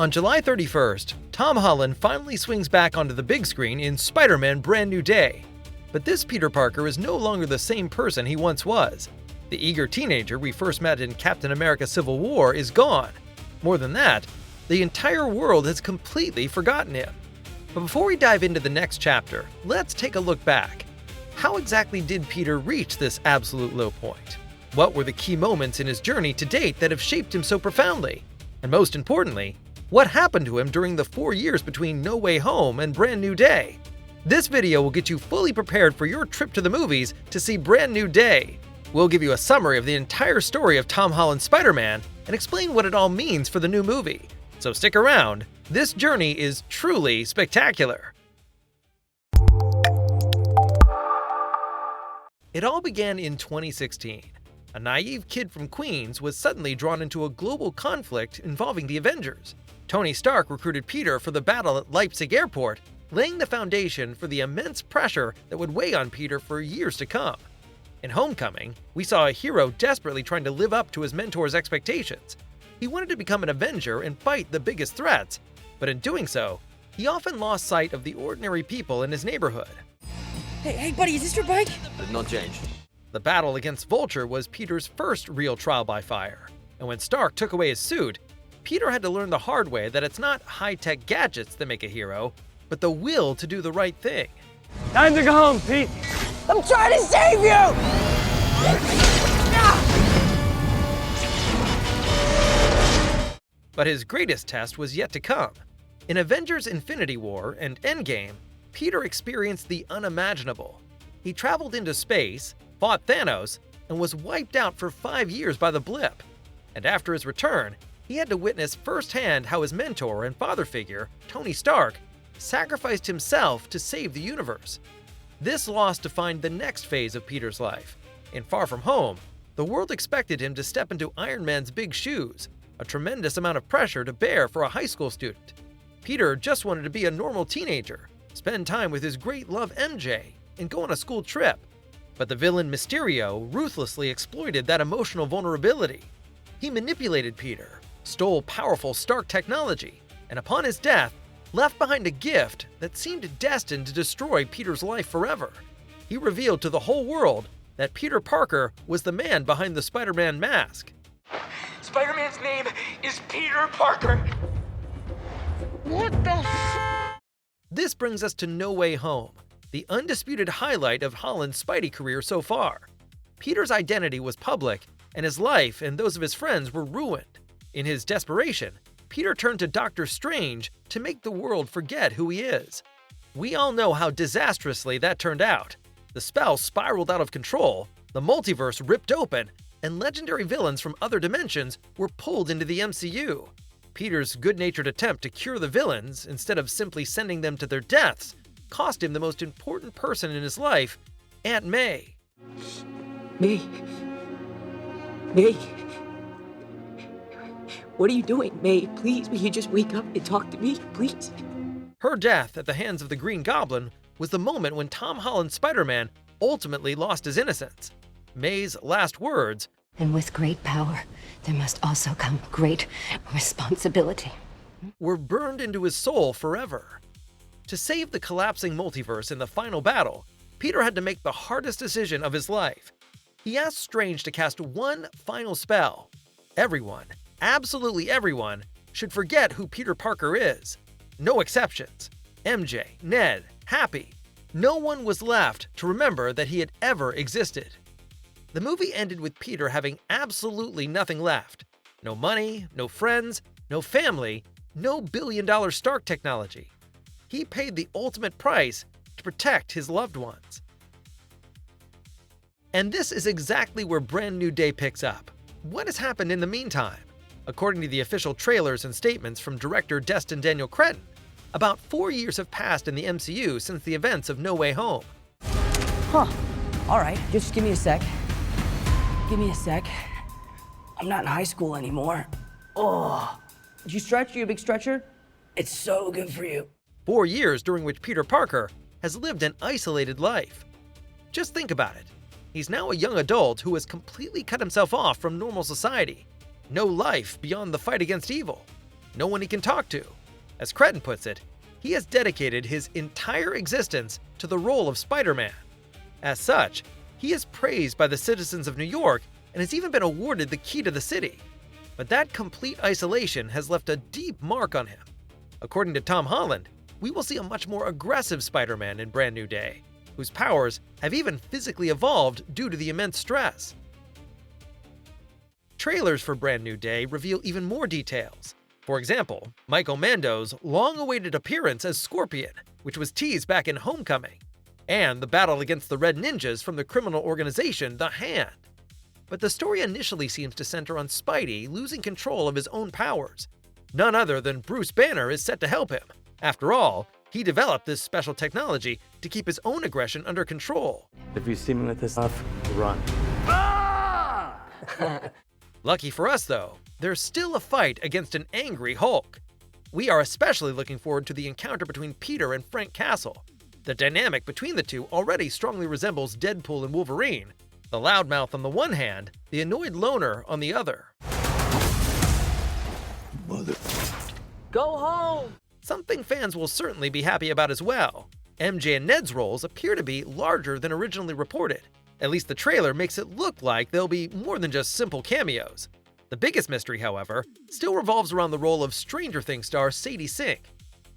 On July 31st, Tom Holland finally swings back onto the big screen in Spider-Man: Brand New Day. But this Peter Parker is no longer the same person he once was. The eager teenager we first met in Captain America: Civil War is gone. More than that, the entire world has completely forgotten him. But before we dive into the next chapter, let's take a look back. How exactly did Peter reach this absolute low point? What were the key moments in his journey to date that have shaped him so profoundly? And most importantly, what happened to him during the 4 years between No Way Home and Brand New Day? This video will get you fully prepared for your trip to the movies to see Brand New Day. We'll give you a summary of the entire story of Tom Holland's Spider-Man and explain what it all means for the new movie. So stick around, this journey is truly spectacular. It all began in 2016. A naive kid from Queens was suddenly drawn into a global conflict involving the Avengers. Tony Stark recruited Peter for the battle at Leipzig Airport, laying the foundation for the immense pressure that would weigh on Peter for years to come. In Homecoming, we saw a hero desperately trying to live up to his mentor's expectations. He wanted to become an Avenger and fight the biggest threats, but in doing so, he often lost sight of the ordinary people in his neighborhood. Hey buddy, is this your bike? Did not change. The battle against Vulture was Peter's first real trial by fire, and when Stark took away his suit, Peter had to learn the hard way that it's not high-tech gadgets that make a hero, but the will to do the right thing. Time to go home, Pete. I'm trying to save you! But his greatest test was yet to come. In Avengers: Infinity War and Endgame, Peter experienced the unimaginable. He traveled into space, fought Thanos, and was wiped out for 5 years by the blip. And after his return, he had to witness firsthand how his mentor and father figure, Tony Stark, sacrificed himself to save the universe. This loss defined the next phase of Peter's life. In Far From Home, the world expected him to step into Iron Man's big shoes, a tremendous amount of pressure to bear for a high school student. Peter just wanted to be a normal teenager, spend time with his great love MJ, and go on a school trip. But the villain Mysterio ruthlessly exploited that emotional vulnerability. He manipulated Peter, stole powerful Stark technology, and upon his death, left behind a gift that seemed destined to destroy Peter's life forever. He revealed to the whole world that Peter Parker was the man behind the Spider-Man mask. Spider-Man's name is Peter Parker. What the f? This brings us to No Way Home, the undisputed highlight of Holland's Spidey career so far. Peter's identity was public, and his life and those of his friends were ruined. In his desperation, Peter turned to Doctor Strange to make the world forget who he is. We all know how disastrously that turned out. The spell spiraled out of control, the multiverse ripped open, and legendary villains from other dimensions were pulled into the MCU. Peter's good-natured attempt to cure the villains, instead of simply sending them to their deaths, cost him the most important person in his life, Aunt May. May. May. What are you doing, May? Please, will you just wake up and talk to me, please? Her death at the hands of the Green Goblin was the moment when Tom Holland's Spider-Man ultimately lost his innocence. May's last words, "And with great power, there must also come great responsibility," were burned into his soul forever. To save the collapsing multiverse in the final battle, Peter had to make the hardest decision of his life. He asked Strange to cast one final spell. Everyone, absolutely everyone, should forget who Peter Parker is. No exceptions. MJ, Ned, Happy. No one was left to remember that he had ever existed. The movie ended with Peter having absolutely nothing left. No money, no friends, no family, no billion-dollar Stark technology. He paid the ultimate price to protect his loved ones. And this is exactly where Brand New Day picks up. What has happened in the meantime? According to the official trailers and statements from director Destin Daniel Cretton, about 4 years have passed in the MCU since the events of No Way Home. Huh. Alright, just give me a sec. Give me a sec. I'm not in high school anymore. Oh. Did you stretch? You a big stretcher? It's so good for you. 4 years during which Peter Parker has lived an isolated life. Just think about it. He's now a young adult who has completely cut himself off from normal society. No life beyond the fight against evil. no one he can talk to. As Cretton puts it, he has dedicated his entire existence to the role of Spider-Man. As such, he is praised by the citizens of New York and has even been awarded the key to the city. But that complete isolation has left a deep mark on him. According to Tom Holland, we will see a much more aggressive Spider-Man in Brand New Day, whose powers have even physically evolved due to the immense stress. Trailers for Brand New Day reveal even more details. For example, Michael Mando's long-awaited appearance as Scorpion, which was teased back in Homecoming, and the battle against the Red Ninjas from the criminal organization The Hand. But the story initially seems to center on Spidey losing control of his own powers. None other than Bruce Banner is set to help him. After all, he developed this special technology to keep his own aggression under control. If you see me with this stuff, run. Lucky for us, though, there's still a fight against an angry Hulk. We are especially looking forward to the encounter between Peter and Frank Castle. The dynamic between the two already strongly resembles Deadpool and Wolverine, the loudmouth on the one hand, the annoyed loner on the other. Mother. Go home! Something fans will certainly be happy about as well. MJ and Ned's roles appear to be larger than originally reported. At least the trailer makes it look like they'll be more than just simple cameos. The biggest mystery, however, still revolves around the role of Stranger Things star Sadie Sink.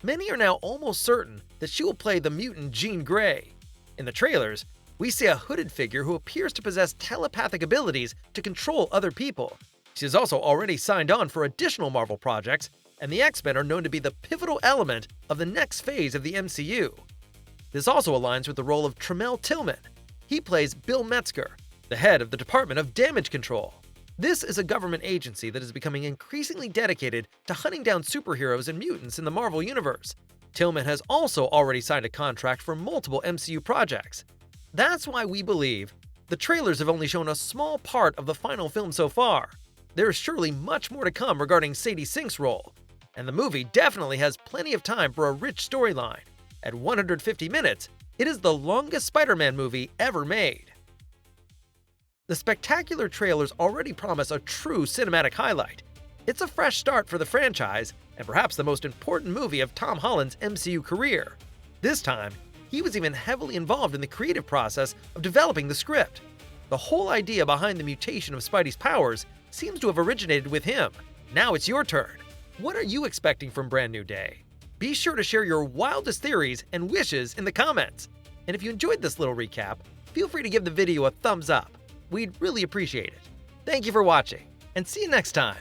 Many are now almost certain that she will play the mutant Jean Grey. In the trailers, we see a hooded figure who appears to possess telepathic abilities to control other people. She has also already signed on for additional Marvel projects, and the X-Men are known to be the pivotal element of the next phase of the MCU. This also aligns with the role of Tremel Tillman. He plays Bill Metzger, the head of the Department of Damage Control. This is a government agency that is becoming increasingly dedicated to hunting down superheroes and mutants in the Marvel Universe. Tillman has also already signed a contract for multiple MCU projects. That's why we believe the trailers have only shown a small part of the final film so far. There is surely much more to come regarding Sadie Sink's role, and the movie definitely has plenty of time for a rich storyline. At 150 minutes, it is the longest Spider-Man movie ever made. The spectacular trailers already promise a true cinematic highlight. It's a fresh start for the franchise, and perhaps the most important movie of Tom Holland's MCU career. This time, he was even heavily involved in the creative process of developing the script. The whole idea behind the mutation of Spidey's powers seems to have originated with him. Now it's your turn. What are you expecting from Brand New Day? Be sure to share your wildest theories and wishes in the comments. And if you enjoyed this little recap, feel free to give the video a thumbs up. We'd really appreciate it. Thank you for watching, and see you next time.